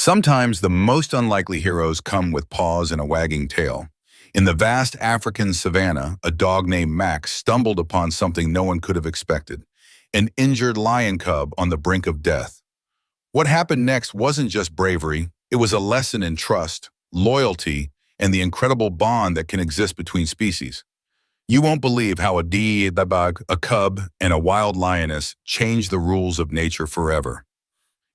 Sometimes the most unlikely heroes come with paws and a wagging tail. In the vast African savannah, a dog named Max stumbled upon something no one could have expected, an injured lion cub on the brink of death. What happened next wasn't just bravery, it was a lesson in trust, loyalty, and the incredible bond that can exist between species. You won't believe how a cub, and a wild lioness changed the rules of nature forever.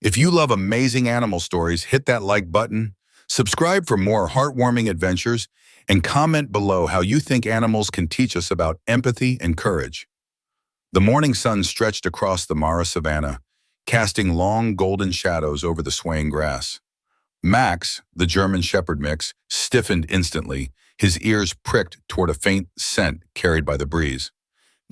If you love amazing animal stories, hit that like button, subscribe for more heartwarming adventures, and comment below how you think animals can teach us about empathy and courage. The morning sun stretched across the Mara savanna, casting long golden shadows over the swaying grass. Max, the German Shepherd mix, stiffened instantly, his ears pricked toward a faint scent carried by the breeze.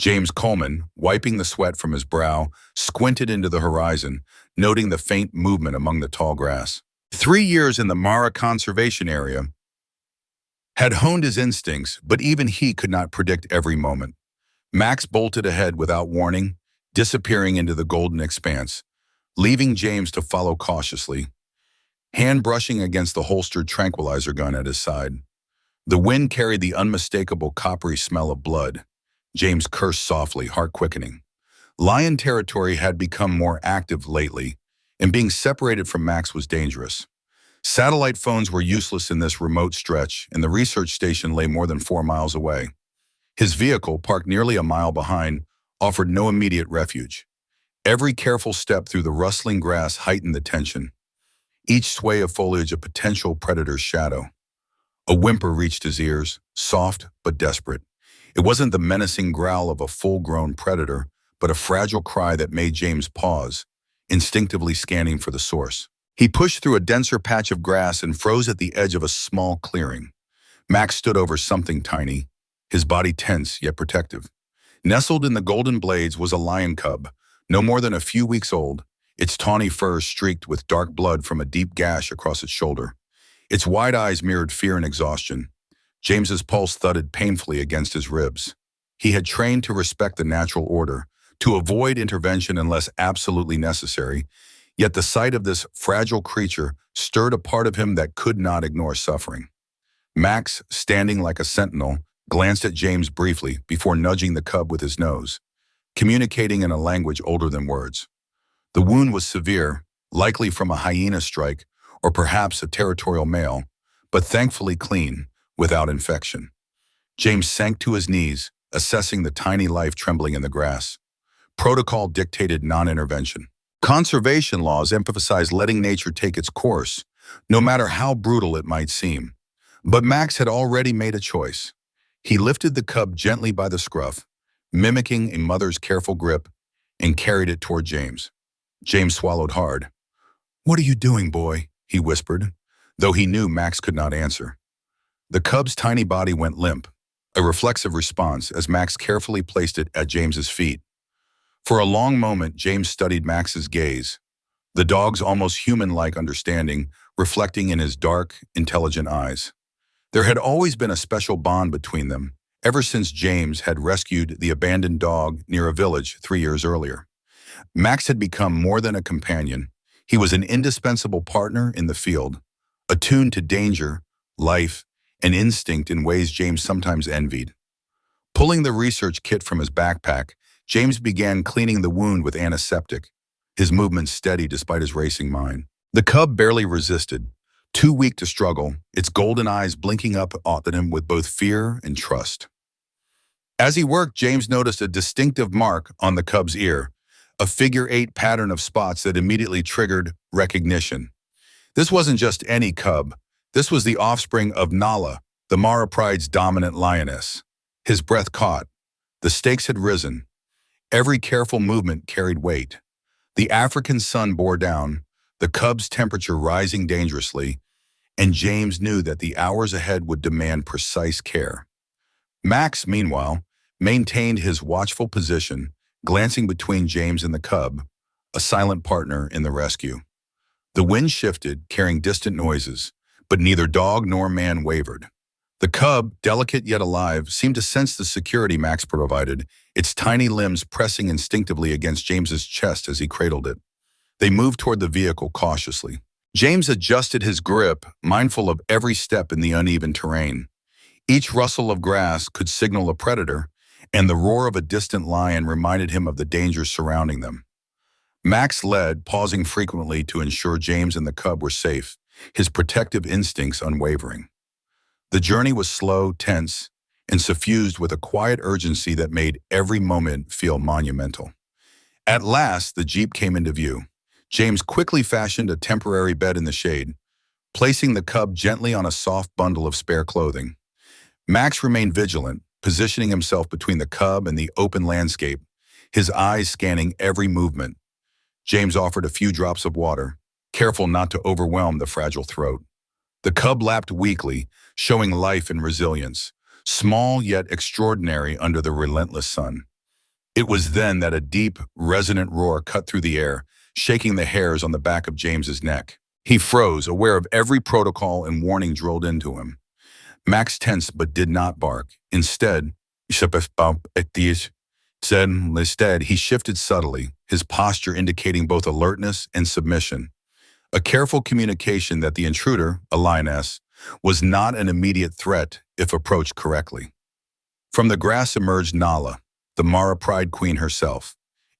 James Coleman, wiping the sweat from his brow, squinted into the horizon, noting the faint movement among the tall grass. 3 years in the Mara Conservation Area had honed his instincts, but even he could not predict every moment. Max bolted ahead without warning, disappearing into the golden expanse, leaving James to follow cautiously, hand brushing against the holstered tranquilizer gun at his side. The wind carried the unmistakable coppery smell of blood. James cursed softly, heart quickening. Lion territory had become more active lately, and being separated from Max was dangerous. Satellite phones were useless in this remote stretch, and the research station lay more than 4 miles away. His vehicle, parked nearly a mile behind, offered no immediate refuge. Every careful step through the rustling grass heightened the tension, each sway of foliage a potential predator's shadow. A whimper reached his ears, soft but desperate. It wasn't the menacing growl of a full-grown predator, but a fragile cry that made James pause, instinctively scanning for the source. He pushed through a denser patch of grass and froze at the edge of a small clearing. Max stood over something tiny, his body tense yet protective. Nestled in the golden blades was a lion cub, no more than a few weeks old, its tawny fur streaked with dark blood from a deep gash across its shoulder. Its wide eyes mirrored fear and exhaustion. James's pulse thudded painfully against his ribs. He had trained to respect the natural order, to avoid intervention unless absolutely necessary, yet the sight of this fragile creature stirred a part of him that could not ignore suffering. Max, standing like a sentinel, glanced at James briefly before nudging the cub with his nose, communicating in a language older than words. The wound was severe, likely from a hyena strike or perhaps a territorial male, but thankfully clean, without infection. James sank to his knees, assessing the tiny life trembling in the grass. Protocol dictated non-intervention. Conservation laws emphasize letting nature take its course, no matter how brutal it might seem. But Max had already made a choice. He lifted the cub gently by the scruff, mimicking a mother's careful grip, and carried it toward James. James swallowed hard. "What are you doing, boy?" he whispered, though he knew Max could not answer. The cub's tiny body went limp, a reflexive response as Max carefully placed it at James's feet. For a long moment, James studied Max's gaze, the dog's almost human-like understanding reflecting in his dark, intelligent eyes. There had always been a special bond between them, ever since James had rescued the abandoned dog near a village 3 years earlier. Max had become more than a companion. He was an indispensable partner in the field, attuned to danger, life, and instinct in ways James sometimes envied. Pulling the research kit from his backpack, James began cleaning the wound with antiseptic, his movements steady despite his racing mind. The cub barely resisted, too weak to struggle, its golden eyes blinking up at him with both fear and trust. As he worked, James noticed a distinctive mark on the cub's ear, a figure-8 pattern of spots that immediately triggered recognition. This wasn't just any cub. This was the offspring of Nala, the Mara pride's dominant lioness. His breath caught. The stakes had risen. Every careful movement carried weight. The African sun bore down, the cub's temperature rising dangerously, and James knew that the hours ahead would demand precise care. Max, meanwhile, maintained his watchful position, glancing between James and the cub, a silent partner in the rescue. The wind shifted, carrying distant noises, but neither dog nor man wavered. The cub, delicate yet alive, seemed to sense the security Max provided, its tiny limbs pressing instinctively against James's chest as he cradled it. They moved toward the vehicle cautiously, James adjusted his grip, mindful of every step in the uneven terrain. Each rustle of grass could signal a predator, and the roar of a distant lion reminded him of the dangers surrounding them. Max led, pausing frequently to ensure James and the cub were safe, his protective instincts unwavering. The journey was slow, tense, and suffused with a quiet urgency that made every moment feel monumental. At last, the jeep came into view. James quickly fashioned a temporary bed in the shade, placing the cub gently on a soft bundle of spare clothing. Max remained vigilant, positioning himself between the cub and the open landscape, his eyes scanning every movement. James offered a few drops of water, careful not to overwhelm the fragile throat. The cub lapped weakly, showing life and resilience, small yet extraordinary under the relentless sun. It was then that a deep, resonant roar cut through the air, shaking the hairs on the back of James's neck. He froze, aware of every protocol and warning drilled into him. Max tensed but did not bark. Instead, he shifted subtly, his posture indicating both alertness and submission. A careful communication that the intruder, a lioness, was not an immediate threat if approached correctly. From the grass emerged Nala, the Mara Pride Queen herself.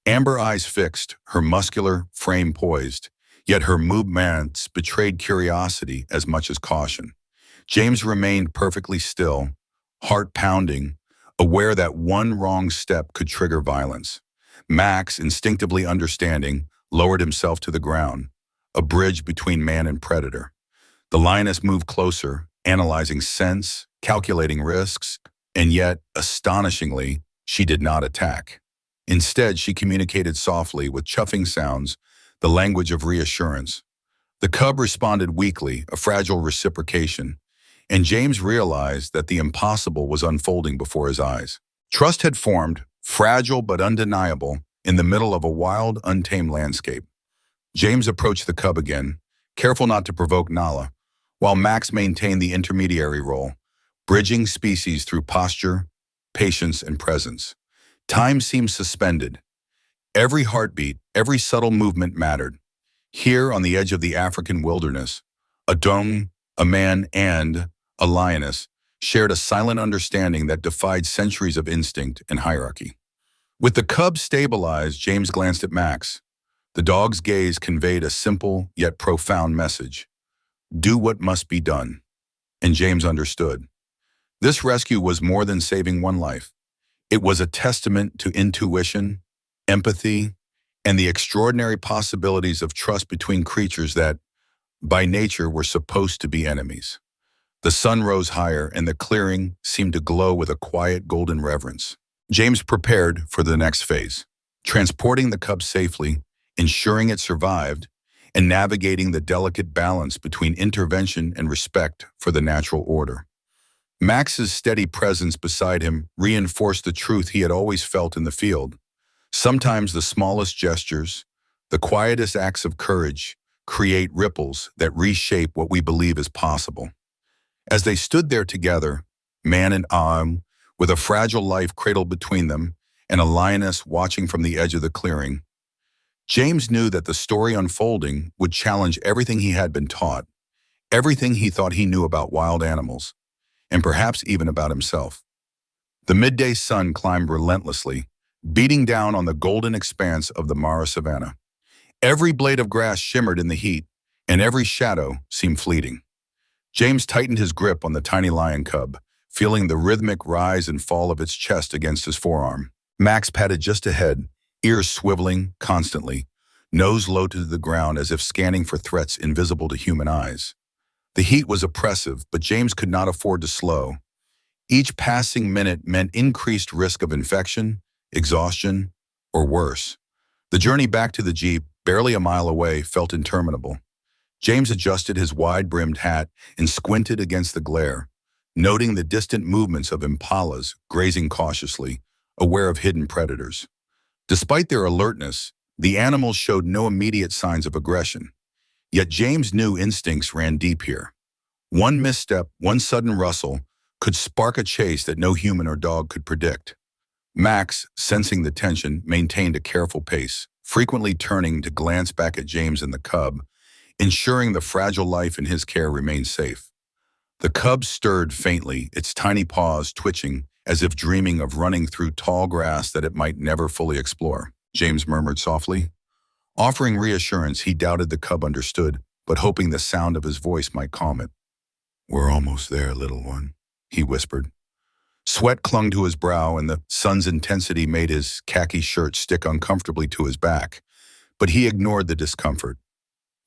Amber eyes fixed, her muscular frame poised, yet her movements betrayed curiosity as much as caution. James remained perfectly still, heart pounding, aware that one wrong step could trigger violence. Max, instinctively understanding, lowered himself to the ground, a bridge between man and predator. The lioness moved closer, analyzing scents, calculating risks, and yet, astonishingly, she did not attack. Instead, she communicated softly with chuffing sounds, the language of reassurance. The cub responded weakly, a fragile reciprocation, and James realized that the impossible was unfolding before his eyes. Trust had formed, fragile but undeniable, in the middle of a wild, untamed landscape. James approached the cub again, careful not to provoke Nala, while Max maintained the intermediary role, bridging species through posture, patience, and presence. Time seemed suspended. Every heartbeat, every subtle movement mattered. Here, on the edge of the African wilderness, a dong, a man, and a lioness shared a silent understanding that defied centuries of instinct and hierarchy. With the cub stabilized, James glanced at Max. The dog's gaze conveyed a simple yet profound message. Do what must be done. And James understood. This rescue was more than saving one life. It was a testament to intuition, empathy, and the extraordinary possibilities of trust between creatures that, by nature, were supposed to be enemies. The sun rose higher, and the clearing seemed to glow with a quiet golden reverence. James prepared for the next phase, transporting the cub safely, ensuring it survived, and navigating the delicate balance between intervention and respect for the natural order. Max's steady presence beside him reinforced the truth he had always felt in the field. Sometimes the smallest gestures, the quietest acts of courage, create ripples that reshape what we believe is possible. As they stood there together, man and arm, with a fragile life cradled between them and a lioness watching from the edge of the clearing, James knew that the story unfolding would challenge everything he had been taught, everything he thought he knew about wild animals, and perhaps even about himself. The midday sun climbed relentlessly, beating down on the golden expanse of the Mara Savannah. Every blade of grass shimmered in the heat, and every shadow seemed fleeting. James tightened his grip on the tiny lion cub, feeling the rhythmic rise and fall of its chest against his forearm. Max padded just ahead, ears swiveling constantly, nose low to the ground as if scanning for threats invisible to human eyes. The heat was oppressive, but James could not afford to slow. Each passing minute meant increased risk of infection, exhaustion, or worse. The journey back to the jeep, barely a mile away, felt interminable. James adjusted his wide-brimmed hat and squinted against the glare, noting the distant movements of impalas grazing cautiously, aware of hidden predators. Despite their alertness, the animals showed no immediate signs of aggression. Yet James knew instincts ran deep here. One misstep, one sudden rustle, could spark a chase that no human or dog could predict. Max, sensing the tension, maintained a careful pace, frequently turning to glance back at James and the cub, ensuring the fragile life in his care remained safe. The cub stirred faintly, its tiny paws twitching, as if dreaming of running through tall grass that it might never fully explore. James murmured softly. Offering reassurance, he doubted the cub understood, but hoping the sound of his voice might calm it. "We're almost there, little one," he whispered. Sweat clung to his brow, and the sun's intensity made his khaki shirt stick uncomfortably to his back, but he ignored the discomfort.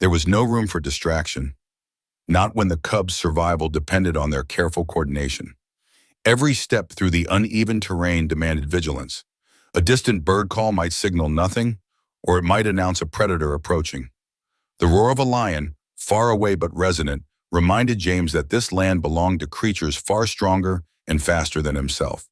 There was no room for distraction, not when the cub's survival depended on their careful coordination. Every step through the uneven terrain demanded vigilance. A distant bird call might signal nothing, or it might announce a predator approaching. The roar of a lion, far away but resonant, reminded James that this land belonged to creatures far stronger and faster than himself.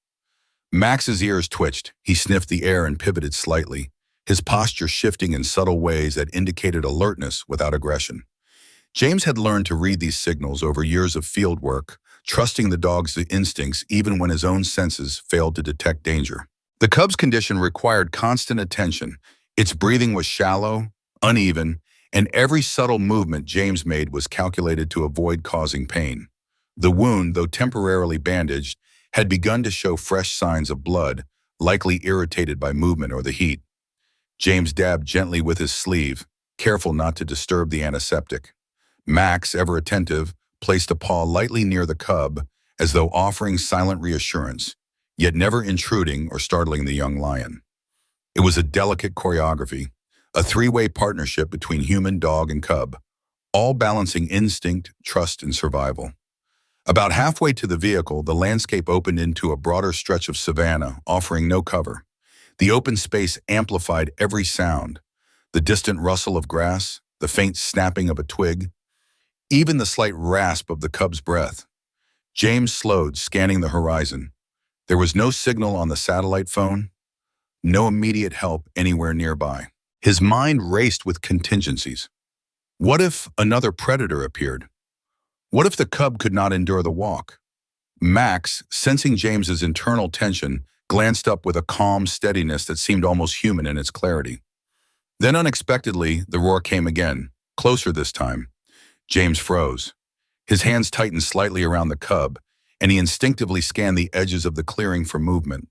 Max's ears twitched. He sniffed the air and pivoted slightly, his posture shifting in subtle ways that indicated alertness without aggression. James had learned to read these signals over years of field work, trusting the dog's instincts even when his own senses failed to detect danger. The cub's condition required constant attention. Its breathing was shallow, uneven, and every subtle movement James made was calculated to avoid causing pain. The wound, though temporarily bandaged, had begun to show fresh signs of blood, likely irritated by movement or the heat. James dabbed gently with his sleeve, careful not to disturb the antiseptic. Max, ever attentive, placed a paw lightly near the cub, as though offering silent reassurance, yet never intruding or startling the young lion. It was a delicate choreography, a three-way partnership between human, dog, and cub, all balancing instinct, trust, and survival. About halfway to the vehicle, the landscape opened into a broader stretch of savanna, offering no cover. The open space amplified every sound, the distant rustle of grass, the faint snapping of a twig, even the slight rasp of the cub's breath. James slowed, scanning the horizon. There was no signal on the satellite phone, no immediate help anywhere nearby. His mind raced with contingencies. What if another predator appeared? What if the cub could not endure the walk? Max, sensing James's internal tension, glanced up with a calm steadiness that seemed almost human in its clarity. Then unexpectedly, the roar came again, closer this time. James froze. His hands tightened slightly around the cub, and he instinctively scanned the edges of the clearing for movement.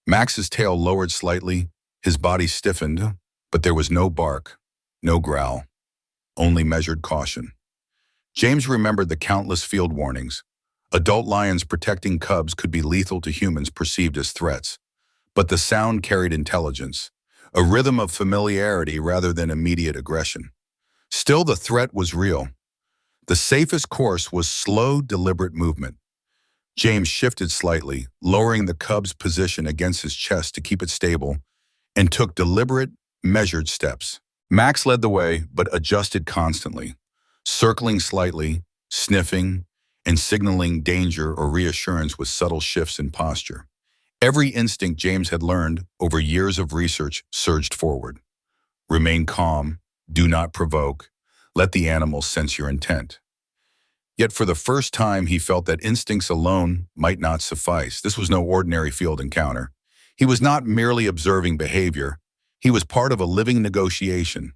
Max's tail lowered slightly, his body stiffened, but there was no bark, no growl, only measured caution. James remembered the countless field warnings. Adult lions protecting cubs could be lethal to humans perceived as threats, but the sound carried intelligence, a rhythm of familiarity rather than immediate aggression. Still, the threat was real. The safest course was slow, deliberate movement. James shifted slightly, lowering the cub's position against his chest to keep it stable, and took deliberate, measured steps. Max led the way, but adjusted constantly, circling slightly, sniffing, and signaling danger or reassurance with subtle shifts in posture. Every instinct James had learned over years of research surged forward. Remain calm, do not provoke, let the animal sense your intent. Yet for the first time, he felt that instincts alone might not suffice. This was no ordinary field encounter. He was not merely observing behavior. He was part of a living negotiation,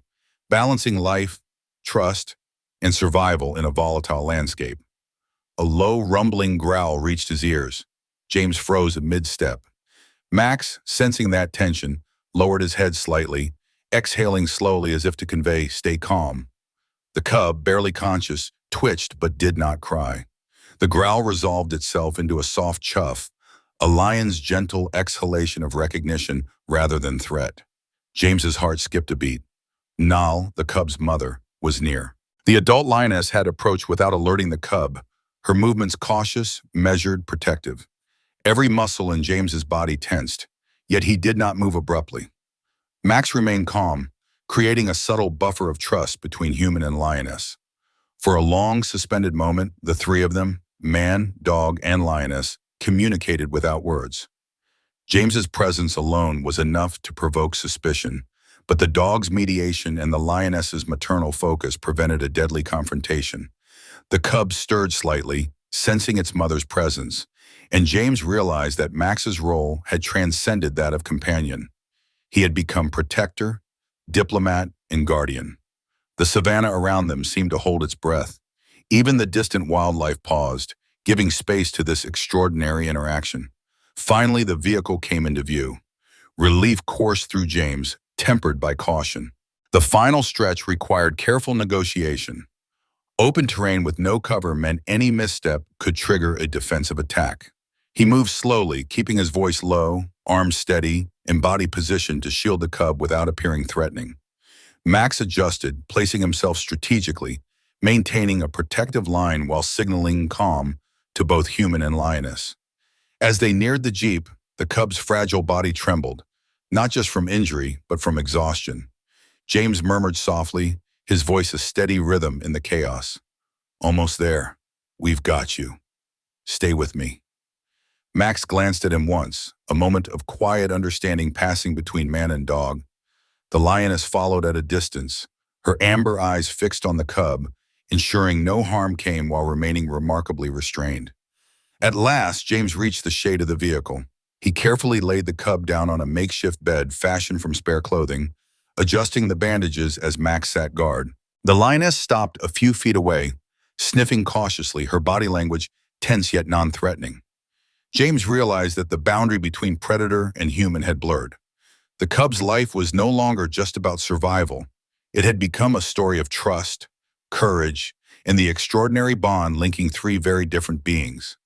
balancing life, trust, and survival in a volatile landscape. A low, rumbling growl reached his ears. James froze at mid-step. Max, sensing that tension, lowered his head slightly, exhaling slowly as if to convey, "Stay calm." The cub, barely conscious, twitched but did not cry. The growl resolved itself into a soft chuff, a lion's gentle exhalation of recognition rather than threat. James's heart skipped a beat. Nal, the cub's mother, was near. The adult lioness had approached without alerting the cub, her movements cautious, measured, protective. Every muscle in James's body tensed, yet he did not move abruptly. Max remained calm, creating a subtle buffer of trust between human and lioness. For a long, suspended moment, the three of them, man, dog, and lioness, communicated without words. James's presence alone was enough to provoke suspicion, but the dog's mediation and the lioness's maternal focus prevented a deadly confrontation. The cub stirred slightly, sensing its mother's presence, and James realized that Max's role had transcended that of companion. He had become protector, diplomat, and guardian. The savanna around them seemed to hold its breath. Even the distant wildlife paused, giving space to this extraordinary interaction. Finally, the vehicle came into view. Relief coursed through James, tempered by caution. The final stretch required careful negotiation. Open terrain with no cover meant any misstep could trigger a defensive attack. He moved slowly, keeping his voice low, arms steady, and body positioned to shield the cub without appearing threatening. Max adjusted, placing himself strategically, maintaining a protective line while signaling calm to both human and lioness. As they neared the jeep, the cub's fragile body trembled, not just from injury, but from exhaustion. James murmured softly, his voice a steady rhythm in the chaos. "Almost there. We've got you. Stay with me." Max glanced at him once, a moment of quiet understanding passing between man and dog. The lioness followed at a distance, her amber eyes fixed on the cub, ensuring no harm came while remaining remarkably restrained. At last, James reached the shade of the vehicle. He carefully laid the cub down on a makeshift bed fashioned from spare clothing, adjusting the bandages as Max sat guard. The lioness stopped a few feet away, sniffing cautiously, her body language tense yet non-threatening. James realized that the boundary between predator and human had blurred. The cub's life was no longer just about survival. It had become a story of trust, courage, and the extraordinary bond linking three very different beings.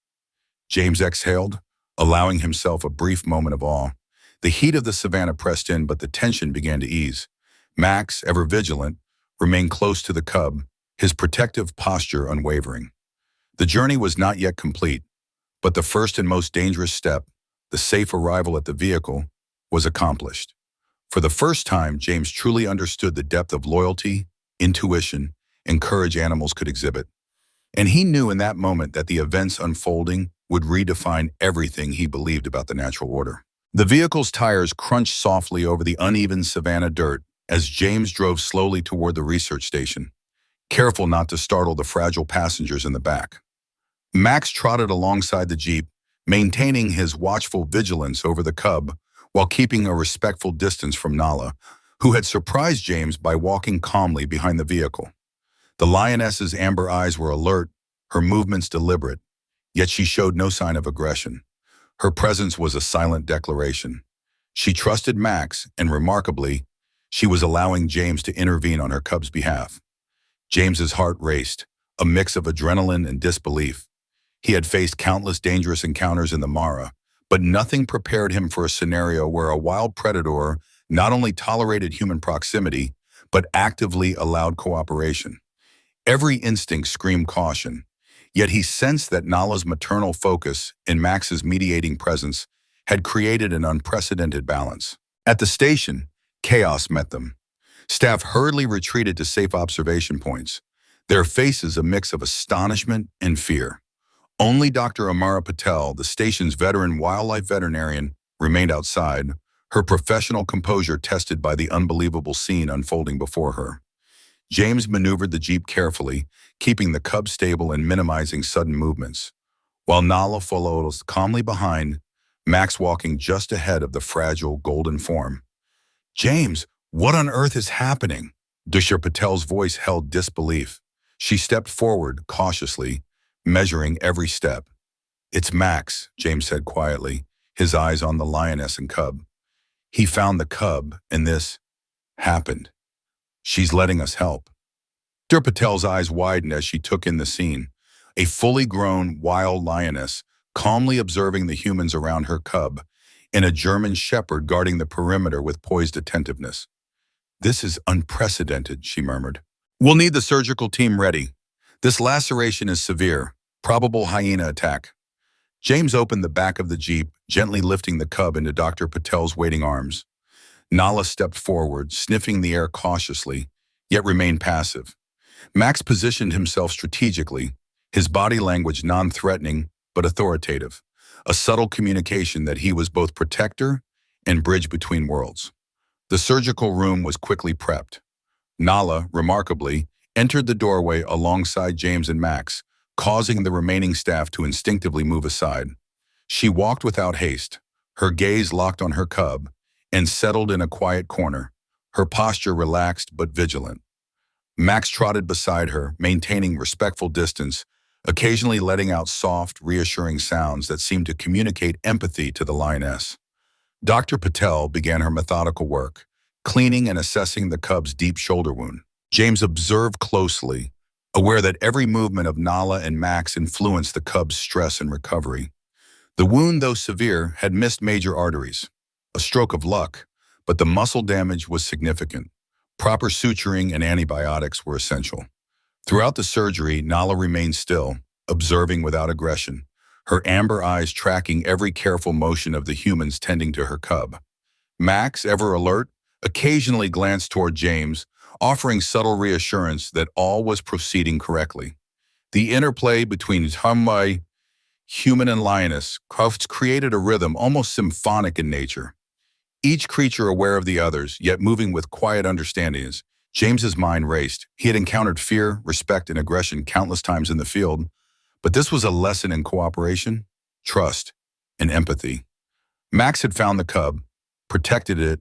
James exhaled, allowing himself a brief moment of awe. The heat of the savanna pressed in, but the tension began to ease. Max, ever vigilant, remained close to the cub, his protective posture unwavering. The journey was not yet complete, but the first and most dangerous step, the safe arrival at the vehicle, was accomplished. For the first time, James truly understood the depth of loyalty, intuition, and courage animals could exhibit. And he knew in that moment that the events unfolding would redefine everything he believed about the natural order. The vehicle's tires crunched softly over the uneven savanna dirt as James drove slowly toward the research station, careful not to startle the fragile passengers in the back. Max trotted alongside the jeep, maintaining his watchful vigilance over the cub while keeping a respectful distance from Nala, who had surprised James by walking calmly behind the vehicle. The lioness's amber eyes were alert, her movements deliberate, yet she showed no sign of aggression. Her presence was a silent declaration. She trusted Max, and remarkably, she was allowing James to intervene on her cub's behalf. James's heart raced, a mix of adrenaline and disbelief. He had faced countless dangerous encounters in the Mara, but nothing prepared him for a scenario where a wild predator not only tolerated human proximity, but actively allowed cooperation. Every instinct screamed caution, yet he sensed that Nala's maternal focus and Max's mediating presence had created an unprecedented balance. At the station, chaos met them. Staff hurriedly retreated to safe observation points, their faces a mix of astonishment and fear. Only Dr. Amara Patel, the station's veteran wildlife veterinarian, remained outside, her professional composure tested by the unbelievable scene unfolding before her. James maneuvered the jeep carefully, keeping the cub stable and minimizing sudden movements, while Nala followed calmly behind, Max walking just ahead of the fragile golden form. "James, what on earth is happening?" Dr. Patel's voice held disbelief. She stepped forward cautiously, measuring every step. "It's Max," James said quietly, his eyes on the lioness and cub. "He found the cub, and this happened. She's letting us help." Dr. Patel's eyes widened as she took in the scene. A fully grown wild lioness, calmly observing the humans around her cub, and a German shepherd guarding the perimeter with poised attentiveness. "This is unprecedented," she murmured. "We'll need the surgical team ready. This laceration is severe, probable hyena attack." James opened the back of the jeep, gently lifting the cub into Dr. Patel's waiting arms. Nala stepped forward, sniffing the air cautiously, yet remained passive. Max positioned himself strategically, his body language non-threatening but authoritative, a subtle communication that he was both protector and bridge between worlds. The surgical room was quickly prepped. Nala, remarkably, entered the doorway alongside James and Max, causing the remaining staff to instinctively move aside. She walked without haste, her gaze locked on her cub, and settled in a quiet corner, her posture relaxed but vigilant. Max trotted beside her, maintaining respectful distance, occasionally letting out soft, reassuring sounds that seemed to communicate empathy to the lioness. Dr. Patel began her methodical work, cleaning and assessing the cub's deep shoulder wound. James observed closely, aware that every movement of Nala and Max influenced the cub's stress and recovery. The wound, though severe, had missed major arteries. A stroke of luck, but the muscle damage was significant. Proper suturing and antibiotics were essential. Throughout the surgery, Nala remained still, observing without aggression, her amber eyes tracking every careful motion of the humans tending to her cub. Max, ever alert, occasionally glanced toward James, offering subtle reassurance that all was proceeding correctly. The interplay between human and lioness created a rhythm almost symphonic in nature. Each creature aware of the others, yet moving with quiet understandings. James's mind raced. He had encountered fear, respect, and aggression countless times in the field, but this was a lesson in cooperation, trust, and empathy. Max had found the cub, protected it,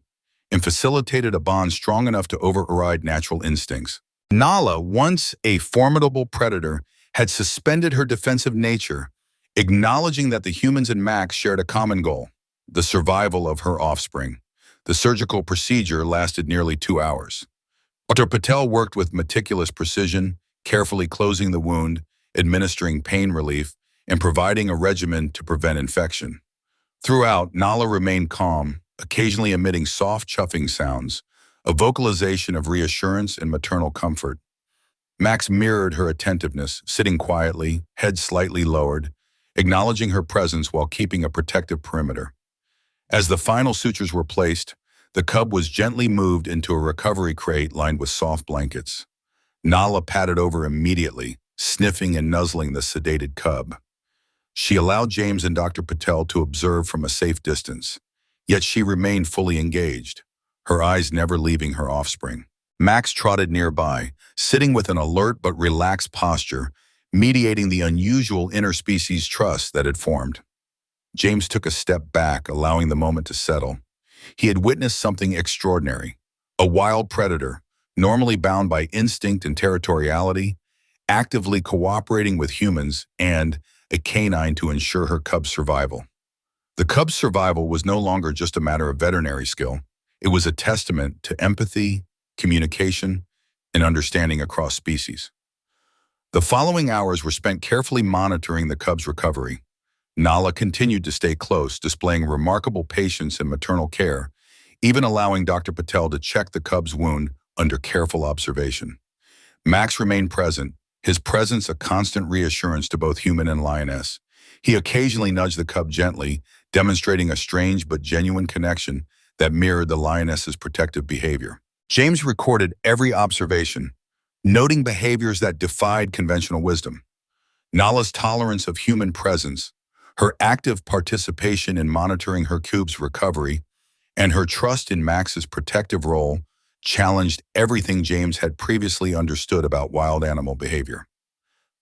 and facilitated a bond strong enough to override natural instincts. Nala, once a formidable predator, had suspended her defensive nature, acknowledging that the humans and Max shared a common goal, the survival of her offspring. The surgical procedure lasted nearly 2 hours. Dr. Patel worked with meticulous precision, carefully closing the wound, administering pain relief, and providing a regimen to prevent infection. Throughout, Nala remained calm, occasionally emitting soft chuffing sounds, a vocalization of reassurance and maternal comfort. Max mirrored her attentiveness, sitting quietly, head slightly lowered, acknowledging her presence while keeping a protective perimeter. As the final sutures were placed, the cub was gently moved into a recovery crate lined with soft blankets. Nala patted over immediately, sniffing and nuzzling the sedated cub. She allowed James and Dr. Patel to observe from a safe distance, yet she remained fully engaged, her eyes never leaving her offspring. Max trotted nearby, sitting with an alert but relaxed posture, mediating the unusual interspecies trust that had formed. James took a step back, allowing the moment to settle. He had witnessed something extraordinary. A wild predator, normally bound by instinct and territoriality, actively cooperating with humans, and a canine to ensure her cub's survival. The cub's survival was no longer just a matter of veterinary skill. It was a testament to empathy, communication, and understanding across species. The following hours were spent carefully monitoring the cub's recovery. Nala continued to stay close, displaying remarkable patience and maternal care, even allowing Dr. Patel to check the cub's wound under careful observation. Max remained present, his presence a constant reassurance to both human and lioness. He occasionally nudged the cub gently, demonstrating a strange but genuine connection that mirrored the lioness's protective behavior. James recorded every observation, noting behaviors that defied conventional wisdom. Nala's tolerance of human presence, her active participation in monitoring her cub's recovery, and her trust in Max's protective role challenged everything James had previously understood about wild animal behavior.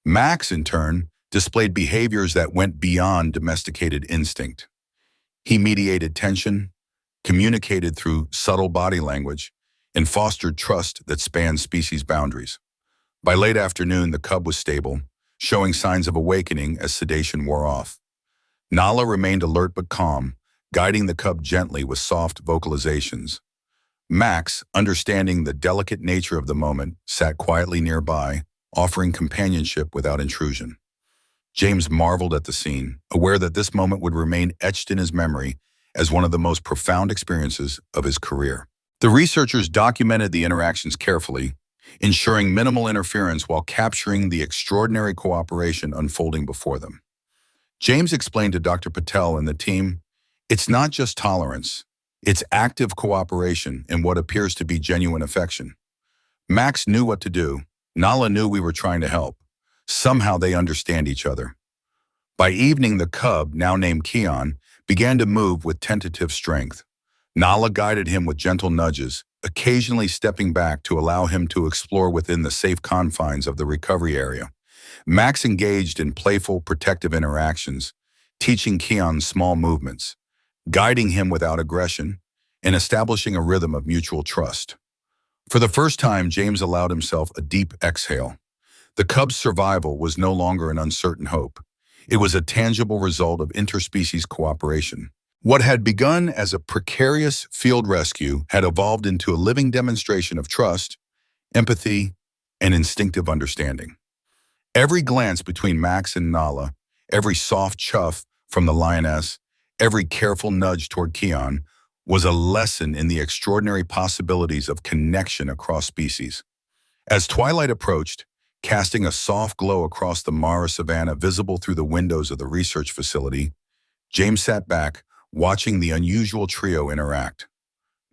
Max, in turn, displayed behaviors that went beyond domesticated instinct. He mediated tension, communicated through subtle body language, and fostered trust that spanned species boundaries. By late afternoon, the cub was stable, showing signs of awakening as sedation wore off. Nala remained alert but calm, guiding the cub gently with soft vocalizations. Max, understanding the delicate nature of the moment, sat quietly nearby, offering companionship without intrusion. James marveled at the scene, aware that this moment would remain etched in his memory as one of the most profound experiences of his career. The researchers documented the interactions carefully, ensuring minimal interference while capturing the extraordinary cooperation unfolding before them. James explained to Dr. Patel and the team, "It's not just tolerance, it's active cooperation in what appears to be genuine affection." Max knew what to do. Nala knew we were trying to help. Somehow they understand each other. By evening, the cub, now named Keon, began to move with tentative strength. Nala guided him with gentle nudges, occasionally stepping back to allow him to explore within the safe confines of the recovery area. Max engaged in playful, protective interactions, teaching Keon small movements, guiding him without aggression, and establishing a rhythm of mutual trust. For the first time, James allowed himself a deep exhale. The cub's survival was no longer an uncertain hope. It was a tangible result of interspecies cooperation. What had begun as a precarious field rescue had evolved into a living demonstration of trust, empathy, and instinctive understanding. Every glance between Max and Nala, every soft chuff from the lioness, every careful nudge toward Keon, was a lesson in the extraordinary possibilities of connection across species. As twilight approached, casting a soft glow across the Mara Savannah visible through the windows of the research facility, James sat back, watching the unusual trio interact.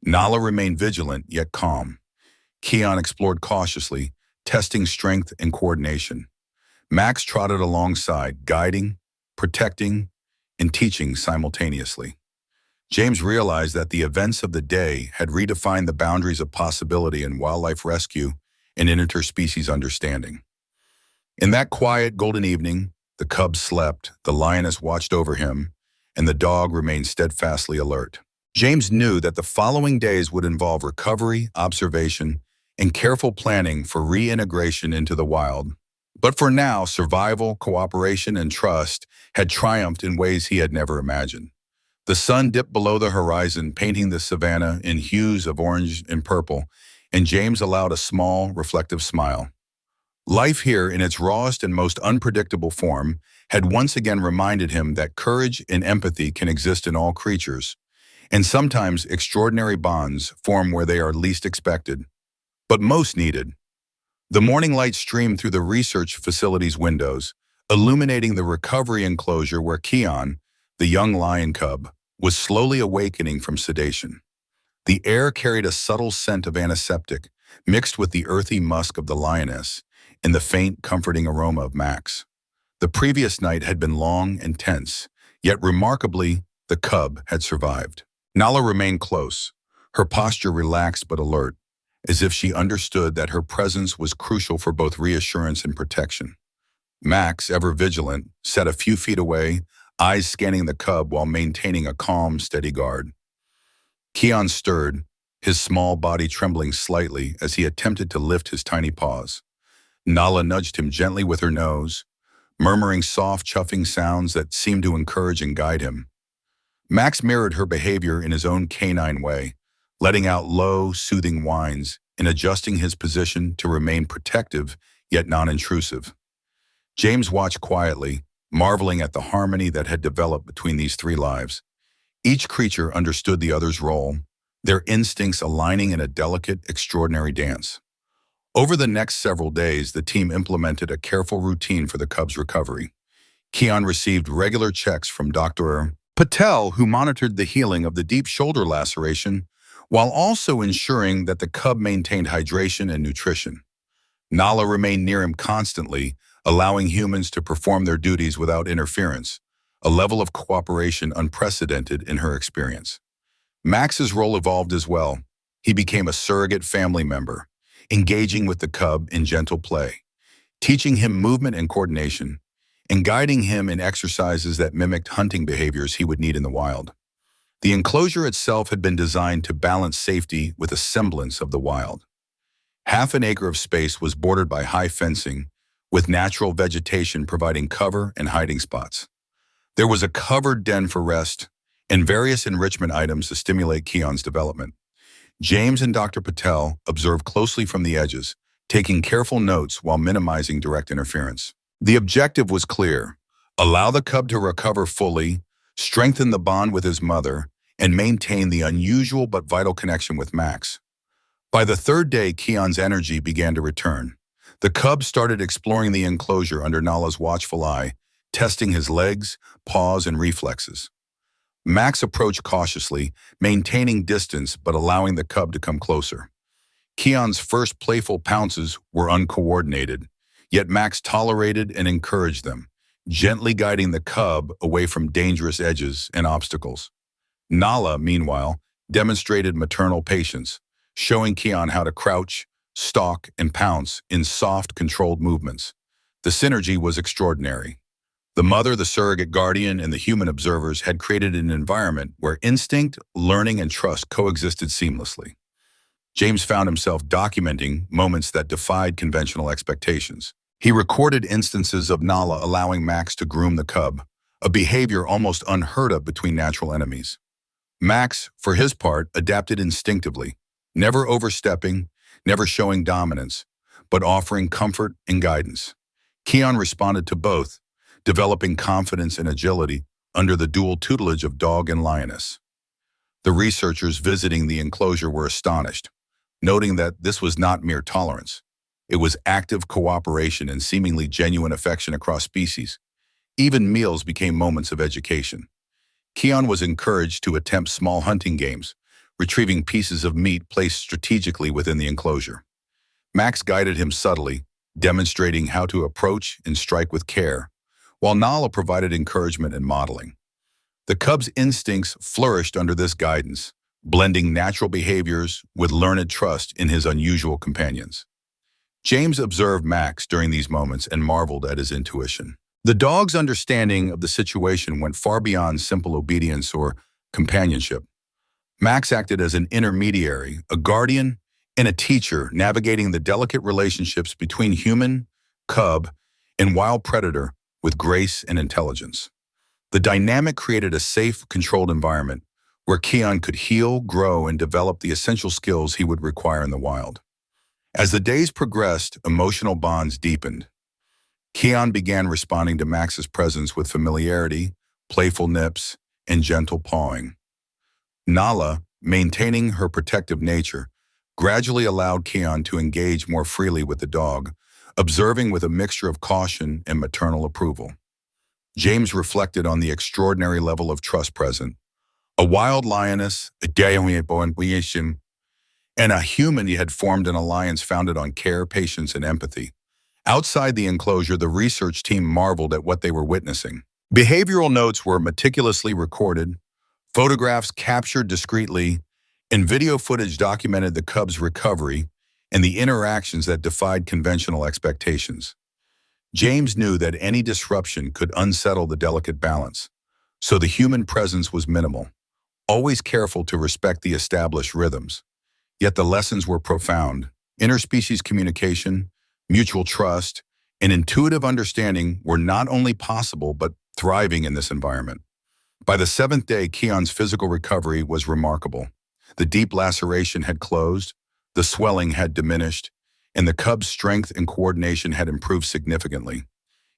Nala remained vigilant yet calm. Keon explored cautiously, testing strength and coordination. Max trotted alongside, guiding, protecting, and teaching simultaneously. James realized that the events of the day had redefined the boundaries of possibility in wildlife rescue and in interspecies understanding. In that quiet, golden evening, the cub slept, the lioness watched over him, and the dog remained steadfastly alert. James knew that the following days would involve recovery, observation, and careful planning for reintegration into the wild. But for now, survival, cooperation, and trust had triumphed in ways he had never imagined. The sun dipped below the horizon, painting the savannah in hues of orange and purple, and James allowed a small, reflective smile. Life here, in its rawest and most unpredictable form, had once again reminded him that courage and empathy can exist in all creatures, and sometimes extraordinary bonds form where they are least expected, but most needed. The morning light streamed through the research facility's windows, illuminating the recovery enclosure where Keon, the young lion cub, was slowly awakening from sedation. The air carried a subtle scent of antiseptic, mixed with the earthy musk of the lioness and the faint, comforting aroma of Max. The previous night had been long and tense, yet remarkably, the cub had survived. Nala remained close, her posture relaxed but alert, as if she understood that her presence was crucial for both reassurance and protection. Max, ever vigilant, sat a few feet away, eyes scanning the cub while maintaining a calm, steady guard. Keon stirred, his small body trembling slightly as he attempted to lift his tiny paws. Nala nudged him gently with her nose, murmuring soft, chuffing sounds that seemed to encourage and guide him. Max mirrored her behavior in his own canine way, letting out low, soothing whines and adjusting his position to remain protective yet non-intrusive. James watched quietly, marveling at the harmony that had developed between these three lives. Each creature understood the other's role, their instincts aligning in a delicate, extraordinary dance. Over the next several days, the team implemented a careful routine for the cub's recovery. Keon received regular checks from Dr. Patel, who monitored the healing of the deep shoulder laceration, while also ensuring that the cub maintained hydration and nutrition. Nala remained near him constantly, allowing humans to perform their duties without interference, a level of cooperation unprecedented in her experience. Max's role evolved as well. He became a surrogate family member, engaging with the cub in gentle play, teaching him movement and coordination, and guiding him in exercises that mimicked hunting behaviors he would need in the wild. The enclosure itself had been designed to balance safety with a semblance of the wild. Half an acre of space was bordered by high fencing, with natural vegetation providing cover and hiding spots. There was a covered den for rest and various enrichment items to stimulate Keon's development. James and Dr. Patel observed closely from the edges, taking careful notes while minimizing direct interference. The objective was clear: allow the cub to recover fully, strengthen the bond with his mother, and maintain the unusual but vital connection with Max. By the third day, Keon's energy began to return. The cub started exploring the enclosure under Nala's watchful eye, testing his legs, paws, and reflexes. Max approached cautiously, maintaining distance but allowing the cub to come closer. Keon's first playful pounces were uncoordinated, yet Max tolerated and encouraged them, gently guiding the cub away from dangerous edges and obstacles. Nala, meanwhile, demonstrated maternal patience, showing Keon how to crouch, stalk, and pounce in soft, controlled movements. The synergy was extraordinary. The mother, the surrogate guardian, and the human observers had created an environment where instinct, learning, and trust coexisted seamlessly. James found himself documenting moments that defied conventional expectations. He recorded instances of Nala allowing Max to groom the cub, a behavior almost unheard of between natural enemies. Max, for his part, adapted instinctively, never overstepping, never showing dominance, but offering comfort and guidance. Keon responded to both, developing confidence and agility under the dual tutelage of dog and lioness. The researchers visiting the enclosure were astonished, noting that this was not mere tolerance. It was active cooperation and seemingly genuine affection across species. Even meals became moments of education. Keon was encouraged to attempt small hunting games, retrieving pieces of meat placed strategically within the enclosure. Max guided him subtly, demonstrating how to approach and strike with care, while Nala provided encouragement and modeling. The cub's instincts flourished under this guidance, blending natural behaviors with learned trust in his unusual companions. James observed Max during these moments and marveled at his intuition. The dog's understanding of the situation went far beyond simple obedience or companionship. Max acted as an intermediary, a guardian, and a teacher, navigating the delicate relationships between human, cub, and wild predator with grace and intelligence. The dynamic created a safe, controlled environment where Keon could heal, grow, and develop the essential skills he would require in the wild. As the days progressed, emotional bonds deepened. Keon began responding to Max's presence with familiarity, playful nips, and gentle pawing. Nala, maintaining her protective nature, gradually allowed Keon to engage more freely with the dog, observing with a mixture of caution and maternal approval. James reflected on the extraordinary level of trust present. A wild lioness, and a human had formed an alliance founded on care, patience, and empathy. Outside the enclosure, the research team marveled at what they were witnessing. Behavioral notes were meticulously recorded, photographs captured discreetly, and video footage documented the cub's recovery and the interactions that defied conventional expectations. James knew that any disruption could unsettle the delicate balance, so the human presence was minimal, always careful to respect the established rhythms. Yet the lessons were profound. Interspecies communication, mutual trust, and intuitive understanding were not only possible but thriving in this environment. By the seventh day, Keon's physical recovery was remarkable. The deep laceration had closed, the swelling had diminished, and the cub's strength and coordination had improved significantly.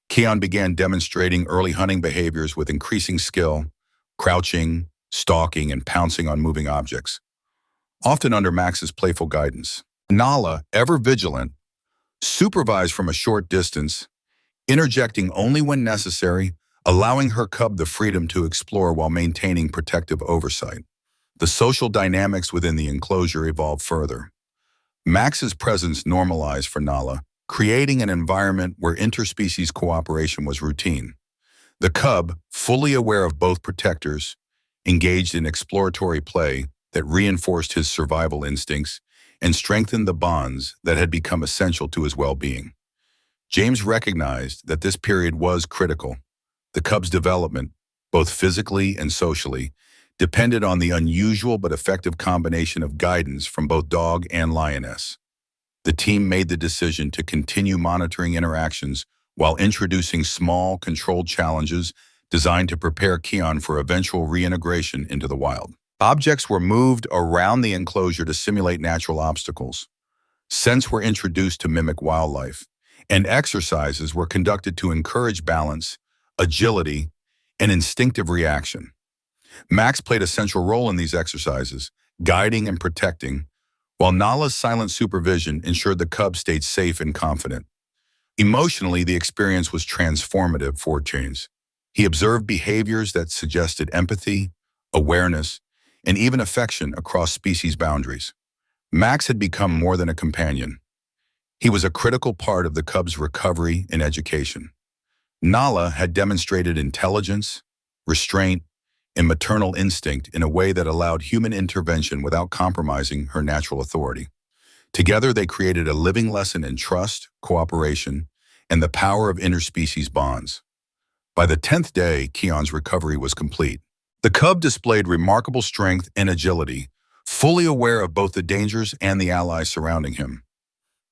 Keon began demonstrating early hunting behaviors with increasing skill, crouching, stalking, and pouncing on moving objects, often under Max's playful guidance. Nala, ever vigilant, supervised from a short distance, interjecting only when necessary, allowing her cub the freedom to explore while maintaining protective oversight. The social dynamics within the enclosure evolved further. Max's presence normalized for Nala, creating an environment where interspecies cooperation was routine. The cub, fully aware of both protectors, engaged in exploratory play that reinforced his survival instincts and strengthened the bonds that had become essential to his well-being. James recognized that this period was critical. The cub's development, both physically and socially, depended on the unusual but effective combination of guidance from both dog and lioness. The team made the decision to continue monitoring interactions while introducing small, controlled challenges designed to prepare Keon for eventual reintegration into the wild. Objects were moved around the enclosure to simulate natural obstacles. Scents were introduced to mimic wildlife, and exercises were conducted to encourage balance, agility, and instinctive reaction. Max played a central role in these exercises, guiding and protecting, while Nala's silent supervision ensured the cub stayed safe and confident. Emotionally, the experience was transformative for James. He observed behaviors that suggested empathy, awareness, and even affection across species boundaries. Max had become more than a companion. He was a critical part of the cub's recovery and education. Nala had demonstrated intelligence, restraint, and maternal instinct in a way that allowed human intervention without compromising her natural authority. Together, they created a living lesson in trust, cooperation, and the power of interspecies bonds. By the 10th day, Keon's recovery was complete. The cub displayed remarkable strength and agility, fully aware of both the dangers and the allies surrounding him.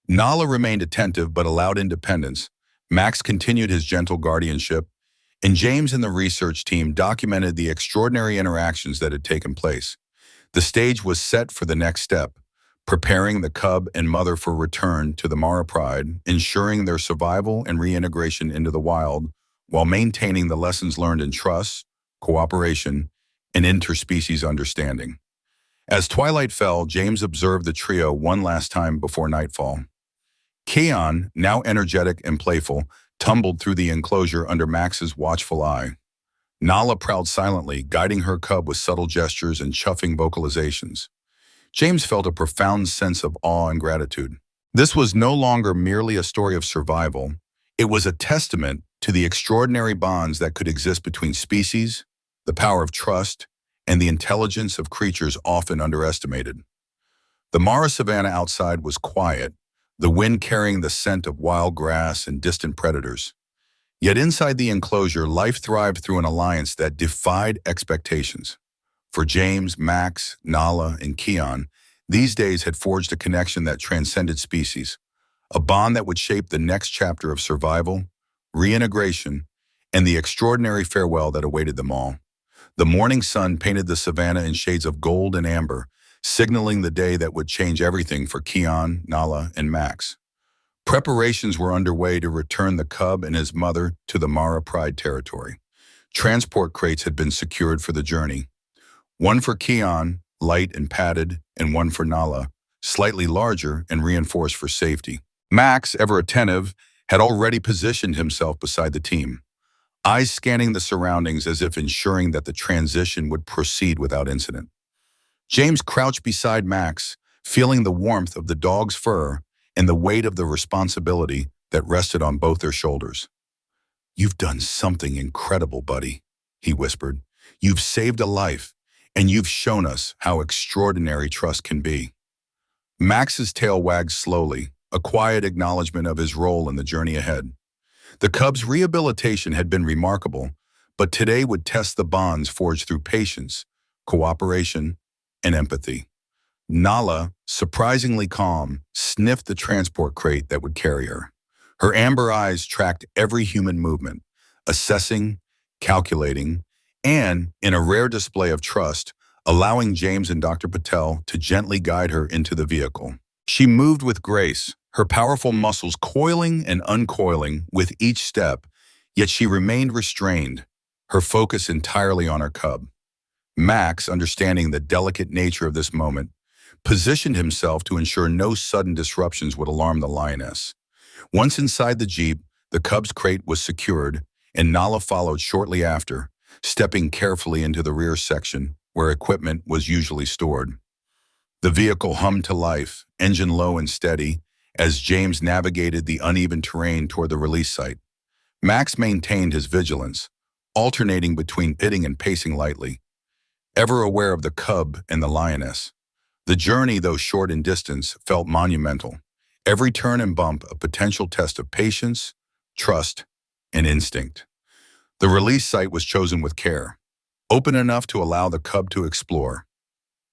Nala remained attentive but allowed independence. Max continued his gentle guardianship, and James and the research team documented the extraordinary interactions that had taken place. The stage was set for the next step, preparing the cub and mother for return to the Mara Pride, ensuring their survival and reintegration into the wild, while maintaining the lessons learned in trust, cooperation, and interspecies understanding. As twilight fell, James observed the trio one last time before nightfall. Keon, now energetic and playful, tumbled through the enclosure under Max's watchful eye. Nala prowled silently, guiding her cub with subtle gestures and chuffing vocalizations. James felt a profound sense of awe and gratitude. This was no longer merely a story of survival. It was a testament to the extraordinary bonds that could exist between species, the power of trust, and the intelligence of creatures often underestimated. The Mara savanna outside was quiet, the wind carrying the scent of wild grass and distant predators. Yet inside the enclosure, life thrived through an alliance that defied expectations. For James, Max, Nala, and Keon, these days had forged a connection that transcended species, a bond that would shape the next chapter of survival, reintegration, and the extraordinary farewell that awaited them all. The morning sun painted the savanna in shades of gold and amber, signaling the day that would change everything for Keon, Nala, and Max. Preparations were underway to return the cub and his mother to the Mara Pride territory. Transport crates had been secured for the journey. One for Keon, light and padded, and one for Nala, slightly larger and reinforced for safety. Max, ever attentive, had already positioned himself beside the team, eyes scanning the surroundings as if ensuring that the transition would proceed without incident. James crouched beside Max, feeling the warmth of the dog's fur and the weight of the responsibility that rested on both their shoulders. "You've done something incredible, buddy," he whispered. "You've saved a life, and you've shown us how extraordinary trust can be." Max's tail wagged slowly, a quiet acknowledgement of his role in the journey ahead. The cub's rehabilitation had been remarkable, but today would test the bonds forged through patience, cooperation, and empathy. Nala, surprisingly calm, sniffed the transport crate that would carry her. Her amber eyes tracked every human movement, assessing, calculating, and, in a rare display of trust, allowing James and Dr. Patel to gently guide her into the vehicle. She moved with grace, her powerful muscles coiling and uncoiling with each step, yet she remained restrained, her focus entirely on her cub. Max, understanding the delicate nature of this moment, positioned himself to ensure no sudden disruptions would alarm the lioness. Once inside the Jeep, the cub's crate was secured, and Nala followed shortly after, stepping carefully into the rear section where equipment was usually stored. The vehicle hummed to life, engine low and steady, as James navigated the uneven terrain toward the release site. Max maintained his vigilance, alternating between pitting and pacing lightly, ever aware of the cub and the lioness. The journey, though short in distance, felt monumental, every turn and bump a potential test of patience, trust, and instinct. The release site was chosen with care, open enough to allow the cub to explore,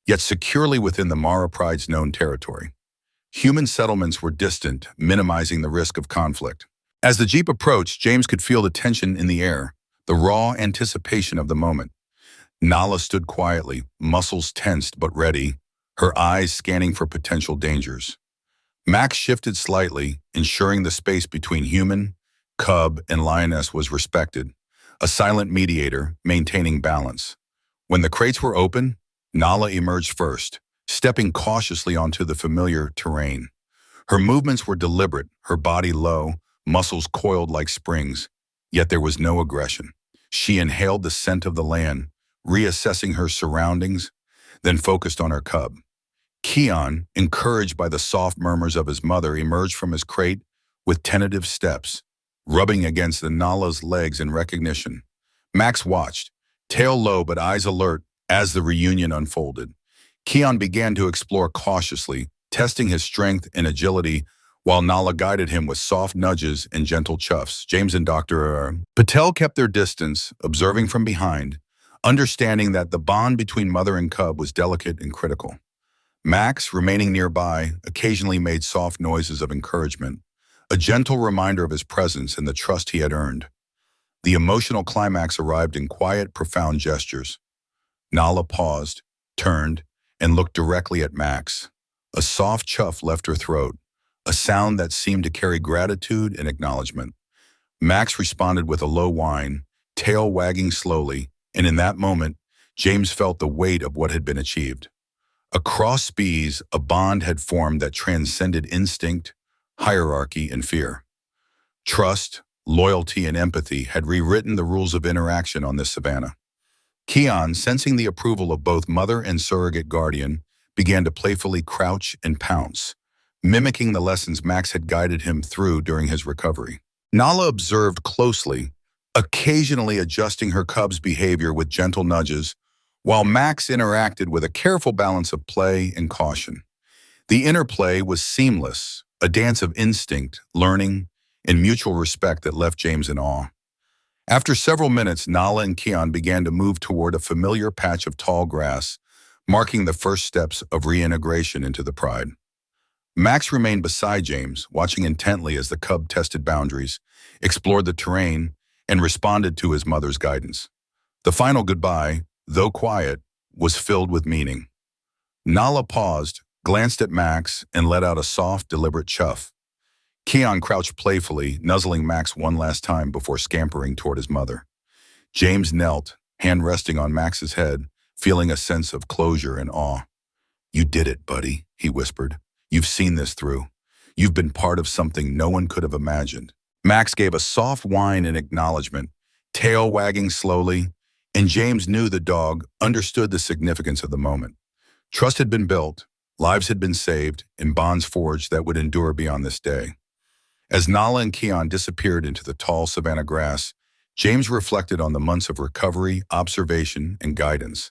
yet securely within the Mara Pride's known territory. Human settlements were distant, minimizing the risk of conflict. As the Jeep approached, James could feel the tension in the air, the raw anticipation of the moment. Nala stood quietly, muscles tensed but ready, her eyes scanning for potential dangers. Max shifted slightly, ensuring the space between human, cub, and lioness was respected, a silent mediator maintaining balance. When the crates were open, Nala emerged first, stepping cautiously onto the familiar terrain. Her movements were deliberate, her body low, muscles coiled like springs, yet there was no aggression. She inhaled the scent of the land, reassessing her surroundings, then focused on her cub. Keon, encouraged by the soft murmurs of his mother, emerged from his crate with tentative steps, rubbing against the Nala's legs in recognition. Max watched, tail low but eyes alert, as the reunion unfolded. Keon began to explore cautiously, testing his strength and agility, while Nala guided him with soft nudges and gentle chuffs. James and Dr. Patel kept their distance, observing from behind, understanding that the bond between mother and cub was delicate and critical. Max, remaining nearby, occasionally made soft noises of encouragement, a gentle reminder of his presence and the trust he had earned. The emotional climax arrived in quiet, profound gestures. Nala paused, turned, and looked directly at Max. A soft chuff left her throat, a sound that seemed to carry gratitude and acknowledgement. Max responded with a low whine, tail wagging slowly, and in that moment, James felt the weight of what had been achieved. Across species, a bond had formed that transcended instinct, hierarchy, and fear. Trust, loyalty, and empathy had rewritten the rules of interaction on this savanna. Keon, sensing the approval of both mother and surrogate guardian, began to playfully crouch and pounce, mimicking the lessons Max had guided him through during his recovery. Nala observed closely, occasionally adjusting her cub's behavior with gentle nudges, while Max interacted with a careful balance of play and caution. The interplay was seamless, a dance of instinct, learning, and mutual respect that left James in awe. After several minutes, Nala and Keon began to move toward a familiar patch of tall grass, marking the first steps of reintegration into the pride. Max remained beside James, watching intently as the cub tested boundaries, explored the terrain, and responded to his mother's guidance. The final goodbye, though quiet, was filled with meaning. Nala paused, glanced at Max, and let out a soft, deliberate chuff. Keon crouched playfully, nuzzling Max one last time before scampering toward his mother. James knelt, hand resting on Max's head, feeling a sense of closure and awe. "You did it, buddy," he whispered. "You've seen this through. You've been part of something no one could have imagined." Max gave a soft whine in acknowledgement, tail wagging slowly, and James knew the dog understood the significance of the moment. Trust had been built, lives had been saved, and bonds forged that would endure beyond this day. As Nala and Keon disappeared into the tall savanna grass, James reflected on the months of recovery, observation, and guidance.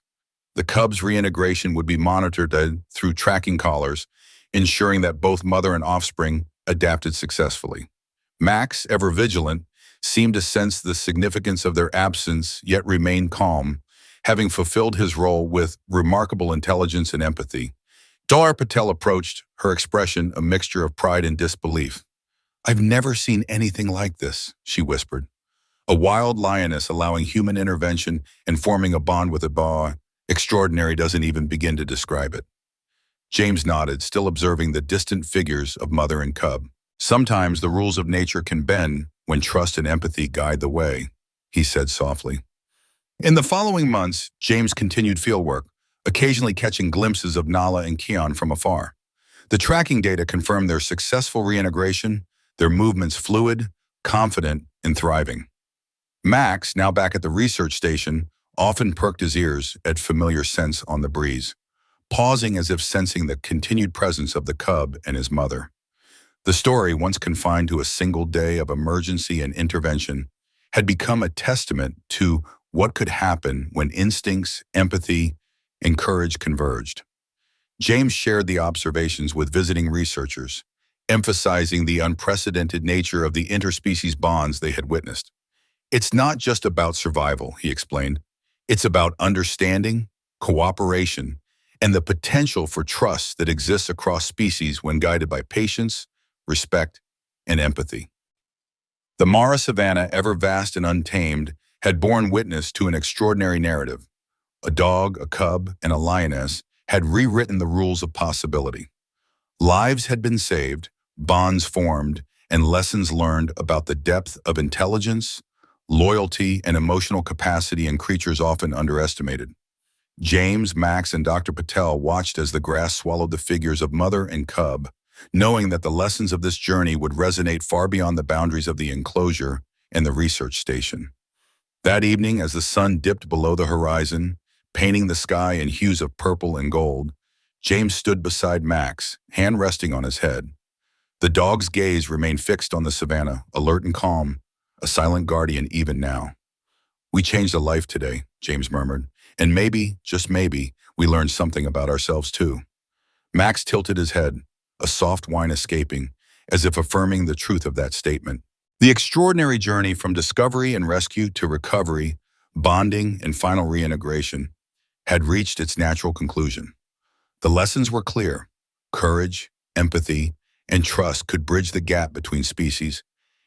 The cub's reintegration would be monitored through tracking collars, ensuring that both mother and offspring adapted successfully. Max, ever vigilant, seemed to sense the significance of their absence, yet remained calm, having fulfilled his role with remarkable intelligence and empathy. Dara Patel approached, her expression a mixture of pride and disbelief. "I've never seen anything like this," she whispered. "A wild lioness allowing human intervention and forming a bond with a boa. Extraordinary doesn't even begin to describe it." James nodded, still observing the distant figures of mother and cub. "Sometimes the rules of nature can bend when trust and empathy guide the way," he said softly. In the following months, James continued fieldwork, occasionally catching glimpses of Nala and Keon from afar. The tracking data confirmed their successful reintegration, their movements fluid, confident, and thriving. Max, now back at the research station, often perked his ears at familiar scents on the breeze, pausing as if sensing the continued presence of the cub and his mother. The story, once confined to a single day of emergency and intervention, had become a testament to what could happen when instincts, empathy, and courage converged. James shared the observations with visiting researchers, emphasizing the unprecedented nature of the interspecies bonds they had witnessed. "It's not just about survival," he explained. "It's about understanding, cooperation, and the potential for trust that exists across species when guided by patience, respect, and empathy." The Mara Savannah, ever vast and untamed, had borne witness to an extraordinary narrative. A dog, a cub, and a lioness had rewritten the rules of possibility. Lives had been saved, bonds formed, and lessons learned about the depth of intelligence, loyalty, and emotional capacity in creatures often underestimated. James, Max, and Dr. Patel watched as the grass swallowed the figures of mother and cub, knowing that the lessons of this journey would resonate far beyond the boundaries of the enclosure and the research station. That evening, as the sun dipped below the horizon, painting the sky in hues of purple and gold, James stood beside Max, hand resting on his head. The dog's gaze remained fixed on the savannah, alert and calm, a silent guardian even now. "We changed a life today," James murmured, "and maybe, just maybe, we learned something about ourselves too." Max tilted his head, a soft whine escaping, as if affirming the truth of that statement. The extraordinary journey from discovery and rescue to recovery, bonding, and final reintegration had reached its natural conclusion. The lessons were clear. Courage, empathy, and trust could bridge the gap between species,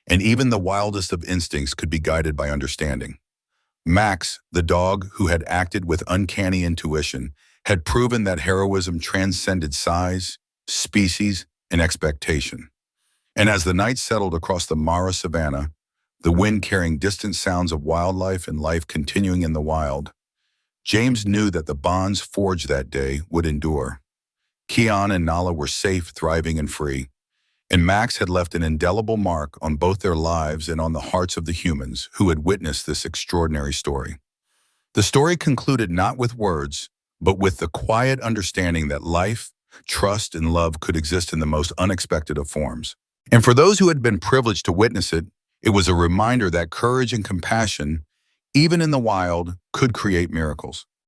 and even the wildest of instincts could be guided by understanding. Max, the dog who had acted with uncanny intuition, had proven that heroism transcended size, species, and expectation. And as the night settled across the Mara Savannah, the wind carrying distant sounds of wildlife and life continuing in the wild, James knew that the bonds forged that day would endure. Keon and Nala were safe, thriving, and free, and Max had left an indelible mark on both their lives and on the hearts of the humans who had witnessed this extraordinary story. The story concluded not with words, but with the quiet understanding that life, trust, and love could exist in the most unexpected of forms. And for those who had been privileged to witness it, it was a reminder that courage and compassion, even in the wild, could create miracles.